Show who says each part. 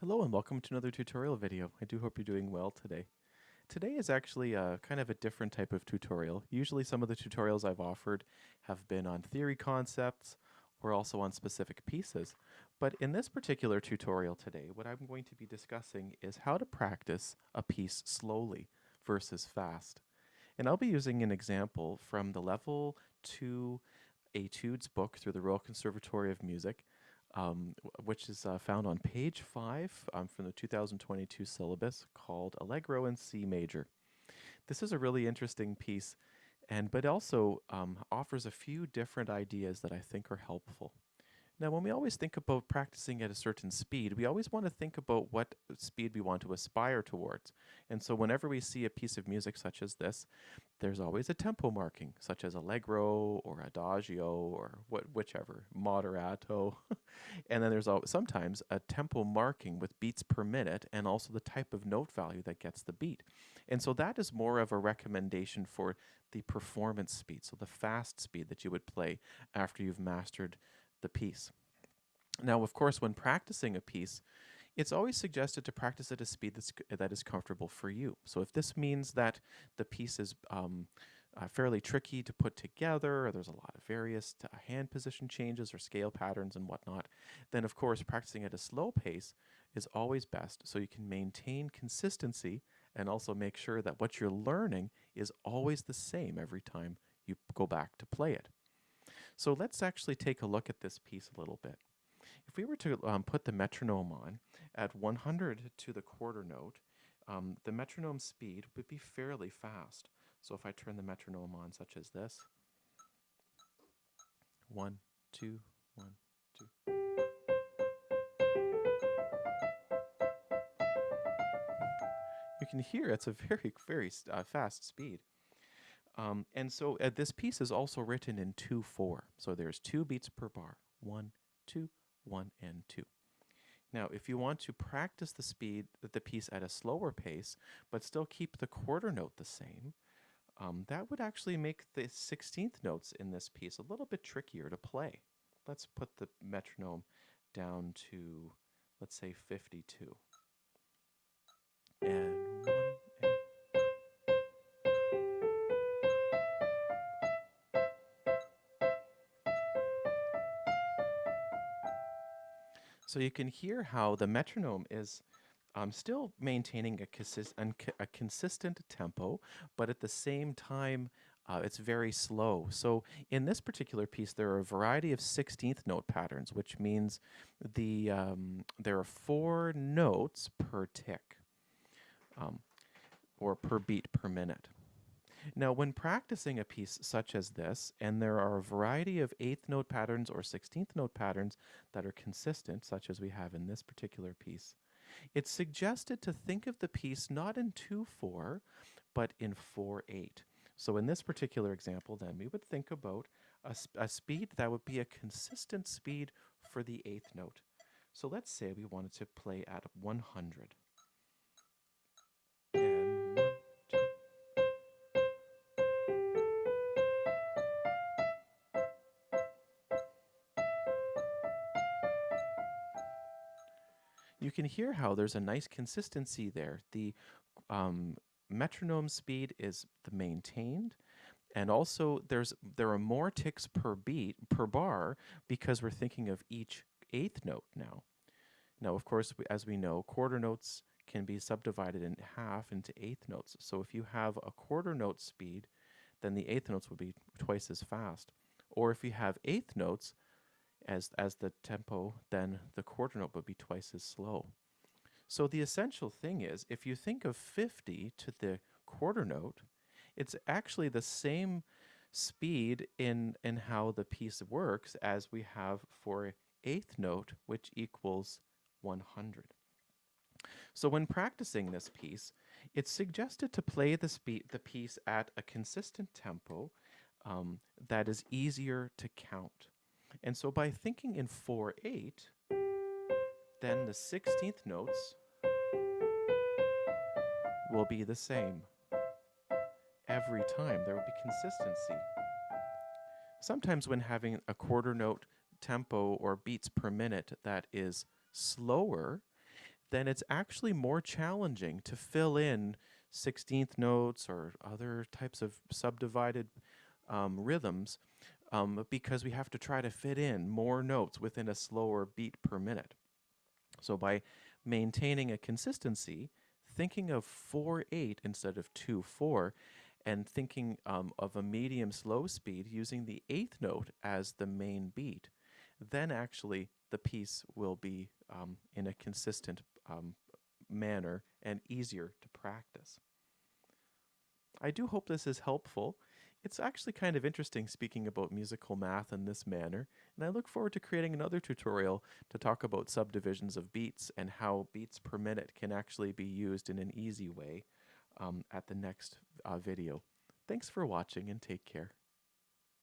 Speaker 1: Hello and welcome to another tutorial video. I do hope you're doing well today. Today is actually kind of a different type of tutorial. Usually some of the tutorials I've offered have been on theory concepts or also on specific pieces. But in this particular tutorial today, what I'm going to be discussing is how to practice a piece slowly versus fast. And I'll be using an example from the Level 2 Etudes book through the Royal Conservatory of Music, which is found on page 5 from the 2022 syllabus called Allegro in C major. This is a really interesting piece, but also offers a few different ideas that I think are helpful. Now, when we always think about practicing at a certain speed, we always want to think about what speed we want to aspire towards. And so whenever we see a piece of music such as this, there's always a tempo marking, such as allegro or adagio or whichever, moderato. And then there's sometimes a tempo marking with beats per minute and also the type of note value that gets the beat. And so that is more of a recommendation for the performance speed, so the fast speed that you would play after you've mastered the piece. Now, of course, when practicing a piece, it's always suggested to practice at a speed that is comfortable for you. So if this means that the piece is fairly tricky to put together, or there's a lot of various hand position changes or scale patterns and whatnot, then of course practicing at a slow pace is always best so you can maintain consistency and also make sure that what you're learning is always the same every time you go back to play it. So let's actually take a look at this piece a little bit. If we were to put the metronome on at 100 to the quarter note, the metronome speed would be fairly fast. So if I turn the metronome on such as this, 1, 2, 1, 2. You can hear it's a very fast speed. And so this piece is also written in 2/4. So there's 2 beats per bar, 1, 2, 1, and 2. Now, if you want to practice the piece at a slower pace, but still keep the quarter note the same, that would actually make the 16th notes in this piece a little bit trickier to play. Let's put the metronome down to, let's say, 52. And 1, and so you can hear how the metronome is still maintaining a consistent tempo, but at the same time, it's very slow. So in this particular piece, there are a variety of 16th note patterns, which means there are 4 notes per tick, or per beat per minute. Now, when practicing a piece such as this, and there are a variety of 8th note patterns or 16th note patterns that are consistent, such as we have in this particular piece, it's suggested to think of the piece not in 2/4, but in 4/8. So in this particular example, then, we would think about a speed that would be a consistent speed for the 8th note. So let's say we wanted to play at 100. And 1, 2. You can hear how there's a nice consistency there. The metronome speed is maintained, and also there are more ticks per beat per bar because we're thinking of each 8th note now. Now, of course, as we know, quarter notes can be subdivided in half into 8th notes. So if you have a quarter note speed, then the 8th notes would be twice as fast. Or if you have 8th notes as the tempo, then the quarter note would be twice as slow. So the essential thing is, if you think of 50 to the quarter note, it's actually the same speed in how the piece works as we have for 8th note, which equals 100. So when practicing this piece, it's suggested to play the piece at a consistent tempo that is easier to count. And so by thinking in 4/8, then the 16th notes will be the same every time. There will be consistency. Sometimes when having a quarter note tempo or beats per minute that is slower, then it's actually more challenging to fill in 16th notes or other types of subdivided rhythms because we have to try to fit in more notes within a slower beat per minute. So by maintaining a consistency, thinking of 4/8 instead of 2/4, and thinking of a medium slow speed using the eighth note as the main beat, then actually the piece will be in a consistent manner and easier to practice. I do hope this is helpful. It's actually kind of interesting speaking about musical math in this manner, and I look forward to creating another tutorial to talk about subdivisions of beats and how beats per minute can actually be used in an easy way at the next video. Thanks for watching and take care.